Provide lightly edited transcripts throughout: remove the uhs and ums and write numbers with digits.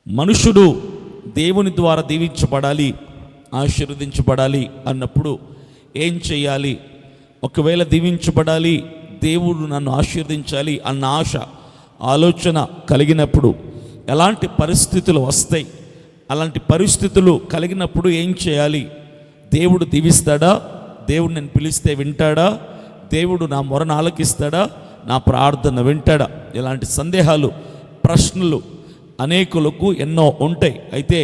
మనుషుడు దేవుని ద్వారా దీవించబడాలి, ఆశీర్వదించబడాలి అన్నప్పుడు ఏం చేయాలి? ఒకవేళ దీవించబడాలి, దేవుడు నన్ను ఆశీర్వదించాలి అన్న ఆశ, ఆలోచన కలిగినప్పుడు ఎలాంటి పరిస్థితులు వస్తాయి? అలాంటి పరిస్థితులు కలిగినప్పుడు ఏం చేయాలి? దేవుడు దీవిస్తాడా? దేవుడు నేను పిలిస్తే వింటాడా? దేవుడు నా మొరను ఆలకిస్తాడా? నా ప్రార్థన వింటాడా? ఇలాంటి సందేహాలు, ప్రశ్నలు అనేకులకు ఎన్నో ఉంటాయి. అయితే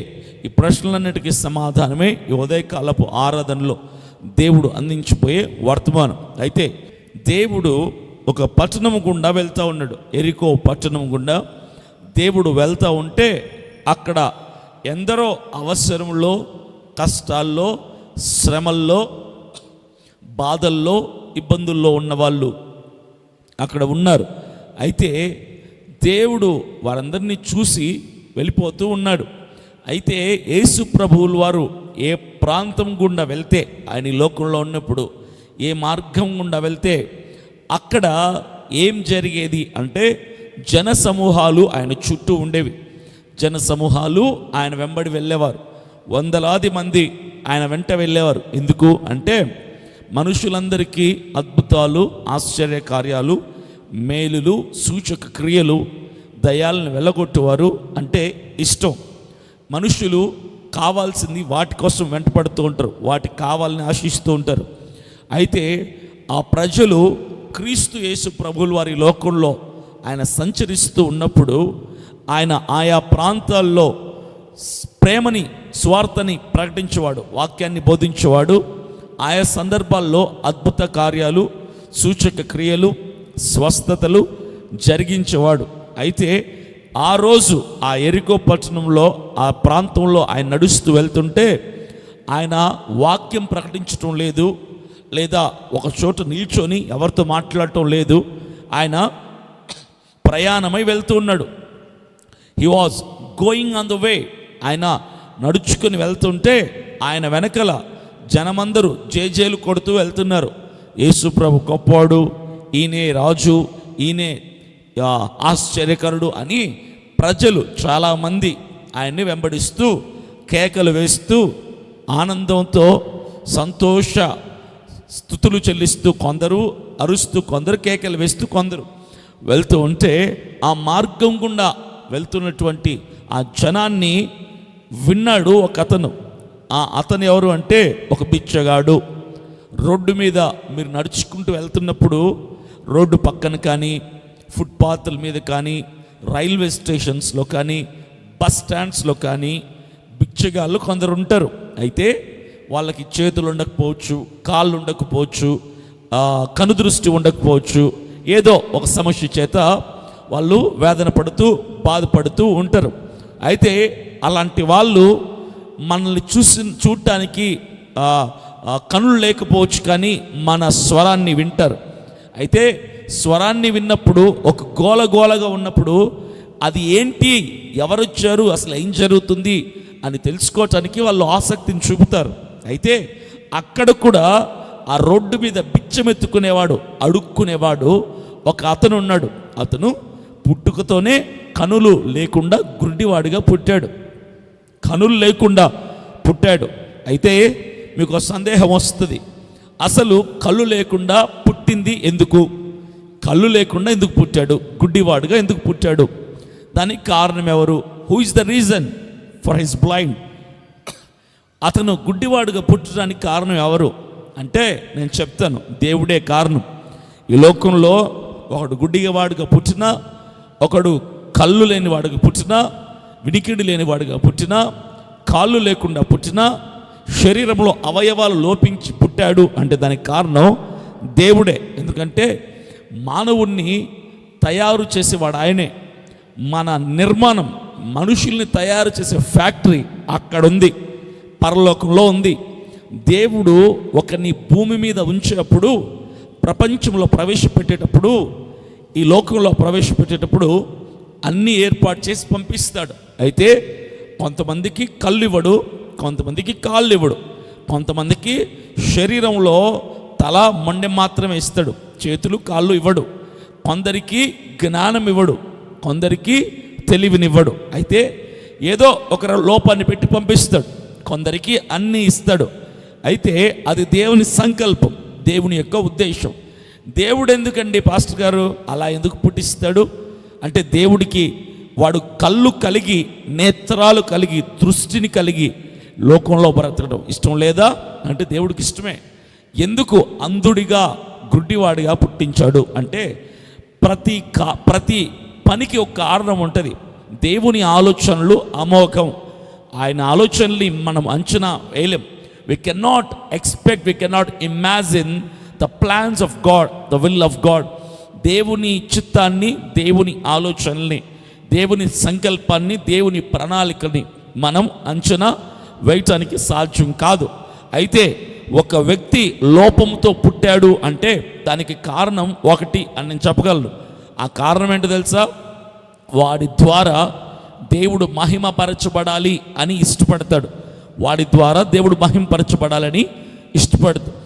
ఈ ప్రశ్నలన్నిటికీ సమాధానమే ఈ ఉదయకాలపు ఆరాధనలో దేవుడు అందించిపోయే వర్తమానం. అయితే దేవుడు ఒక పట్టణం గుండా వెళ్తూ ఉన్నాడు. ఎరికో పట్టణం గుండా దేవుడు వెళ్తూ ఉంటే అక్కడ ఎందరో అవసరంలో, కష్టాల్లో, శ్రమల్లో, బాధల్లో, ఇబ్బందుల్లో ఉన్నవాళ్ళు అక్కడ ఉన్నారు. అయితే దేవుడు వారందరినీ చూసి వెళ్ళిపోతూ ఉన్నాడు. అయితే యేసు ప్రభువుల వారు ఏ ప్రాంతం గుండా వెళ్తే, ఆయన ఈ లోకంలో ఉన్నప్పుడు ఏ మార్గం గుండా వెళ్తే అక్కడ ఏం జరిగేది అంటే, జన సమూహాలు ఆయన చుట్టూ ఉండేవి. జన సమూహాలు ఆయన వెంబడి వెళ్ళేవారు. వందలాది మంది ఆయన వెంట వెళ్ళేవారు. ఎందుకు అంటే మనుషులందరికీ అద్భుతాలు, ఆశ్చర్య కార్యాలు, మేలులు, సూచక క్రియలు, దయాలను వెళ్ళగొట్టేవారు అంటే ఇష్టం. మనుషులు కావాల్సింది వాటి కోసం వెంటపడుతూ ఉంటారు, వాటికి కావాలని ఆశిస్తూ ఉంటారు. అయితే ఆ ప్రజలు క్రీస్తు యేసు ప్రభువుల వారి లోకంలో ఆయన సంచరిస్తూ ఉన్నప్పుడు ఆయన ఆయా ప్రాంతాల్లో ప్రేమని, స్వార్థని ప్రకటించేవాడు, వాక్యాన్ని బోధించేవాడు. ఆయా సందర్భాల్లో అద్భుత కార్యాలు, సూచక క్రియలు, స్వస్థతలు జరిగించేవాడు. అయితే ఆ రోజు ఆ ఎరికో పట్టణంలో, ఆ ప్రాంతంలో ఆయన నడుస్తూ వెళ్తుంటే ఆయన వాక్యం ప్రకటించటం లేదు, లేదా ఒక చోట నిల్చొని ఎవరితో మాట్లాడటం లేదు. ఆయన ప్రయాణమై వెళ్తూ ఉన్నాడు. He was going on the way. ఆయన నడుచుకొని వెళ్తుంటే ఆయన వెనకల జనమందరూ జేజేలు కొడుతూ వెళ్తున్నారు. యేసు ప్రభు గొప్పవాడు, ఈయనే రాజు, ఈయనే ఆశ్చర్యకరుడు అని ప్రజలు చాలామంది ఆయన్ని వెంబడిస్తూ కేకలు వేస్తూ ఆనందంతో సంతోష స్తుతులు చెల్లిస్తూ, కొందరు అరుస్తూ, కొందరు కేకలు వేస్తూ, కొందరు వెళ్తూ ఉంటే ఆ మార్గం గుండా వెళ్తున్నటువంటి ఆ జనాన్ని విన్నాడు ఒక అతను. ఆ అతను ఎవరు అంటే ఒక బిచ్చగాడు. రోడ్డు మీద మీరు నడుచుకుంటూ వెళ్తున్నప్పుడు రోడ్డు పక్కన కానీ, ఫుట్పాత్ల మీద కానీ, రైల్వే స్టేషన్స్లో కానీ, బస్ స్టాండ్స్లో కానీ బిచ్చగాళ్ళు కొందరు ఉంటారు. అయితే వాళ్ళకి చేతులు ఉండకపోవచ్చు, కాళ్ళు ఉండకపోవచ్చు, కనుదృష్టి ఉండకపోవచ్చు, ఏదో ఒక సమస్య చేత వాళ్ళు వేదన పడుతూ, బాధపడుతూ ఉంటారు. అయితే అలాంటి వాళ్ళు మనల్ని చూడటానికి కనులు లేకపోవచ్చు, కానీ మన స్వరాన్ని వింటారు. అయితే స్వరాన్ని విన్నప్పుడు, ఒక గోలగోలగా ఉన్నప్పుడు అది ఏంటి, ఎవరొచ్చారు, అసలు ఏం జరుగుతుంది అని తెలుసుకోవటానికి వాళ్ళు ఆసక్తిని చూపుతారు. అయితే అక్కడ కూడా ఆ రోడ్డు మీద బిచ్చమెత్తుకునేవాడు, అడుక్కునేవాడు ఒక అతను ఉన్నాడు. అతను పుట్టుకతోనే కనులు లేకుండా గుడ్డివాడిగా పుట్టాడు. కనులు లేకుండా పుట్టాడు. అయితే మీకు సందేహం వస్తుంది, అసలు కళ్ళు లేకుండా పుట్టింది ఎందుకు? కళ్ళు లేకుండా ఎందుకు పుట్టాడు? గుడ్డివాడుగా ఎందుకు పుట్టాడు? దానికి కారణం ఎవరు? Who is the reason for his blind? అతను గుడ్డివాడుగా పుట్టడానికి కారణం ఎవరు అంటే నేను చెప్తాను, దేవుడే కారణం. ఈ లోకంలో ఒకడు గుడ్డివాడుగా పుట్టినా, ఒకడు కళ్ళు లేనివాడుగా పుట్టినా, వినికిడి లేనివాడుగా పుట్టినా, కాళ్ళు లేకుండా పుట్టినా, శరీరంలో అవయవాలు లోపించి పుట్టాడు అంటే దానికి కారణం దేవుడే. ఎందుకంటే మానవుణ్ణి తయారు చేసేవాడు ఆయనే. మన నిర్మాణం, మనుషుల్ని తయారు చేసే ఫ్యాక్టరీ అక్కడుంది, పరలోకంలో ఉంది. దేవుడు ఒకరిని భూమి మీద ఉంచేటప్పుడు, ప్రపంచంలో ప్రవేశపెట్టేటప్పుడు, ఈ లోకంలో ప్రవేశపెట్టేటప్పుడు అన్నీ ఏర్పాటు చేసి పంపిస్తాడు. అయితే కొంతమందికి కళ్ళు ఇవ్వడు, కొంతమందికి కాళ్ళు ఇవ్వడు, కొంతమందికి శరీరంలో తల మొండెం మాత్రమే ఇస్తాడు, చేతులు కాళ్ళు ఇవ్వడు. కొందరికి జ్ఞానం ఇవ్వడు, కొందరికి తెలివినివ్వడు. అయితే ఏదో ఒక లోపాన్ని పెట్టి పంపిస్తాడు, కొందరికి అన్నీ ఇస్తాడు. అయితే అది దేవుని సంకల్పం, దేవుని యొక్క ఉద్దేశం. దేవుడు ఎందుకండి పాస్టర్ గారు అలా ఎందుకు పుట్టిస్తాడు అంటే, దేవుడికి వాడు కళ్ళు కలిగి, నేత్రాలు కలిగి, దృష్టిని కలిగి లోకంలో బ్రతకడం ఇష్టం లేదా అంటే దేవుడికి ఇష్టమే. ఎందుకు అంధుడిగా, గుడ్డివాడిగా పుట్టించాడు అంటే, ప్రతి పనికి ఒక కారణం ఉంటుంది. దేవుని ఆలోచనలు అమోఘం. ఆయన ఆలోచనల్ని మనం అంచనా వేయలేం. We cannot expect, we cannot imagine the plans of God, the will of God. దేవుని చిత్తాన్ని, దేవుని ఆలోచనల్ని, దేవుని సంకల్పాన్ని, దేవుని ప్రణాళికని మనం అంచనా వేయటానికి సాధ్యం కాదు. అయితే ఒక వ్యక్తి లోపంతో పుట్టాడు అంటే దానికి కారణం ఒకటి అని నేను చెప్పగలను. ఆ కారణం ఏంటో తెలుసా? వాడి ద్వారా దేవుడు మహిమపరచబడాలి అని ఇష్టపడతాడు. వాడి ద్వారా దేవుడు మహిమపరచబడాలని ఇష్టపడతాడు.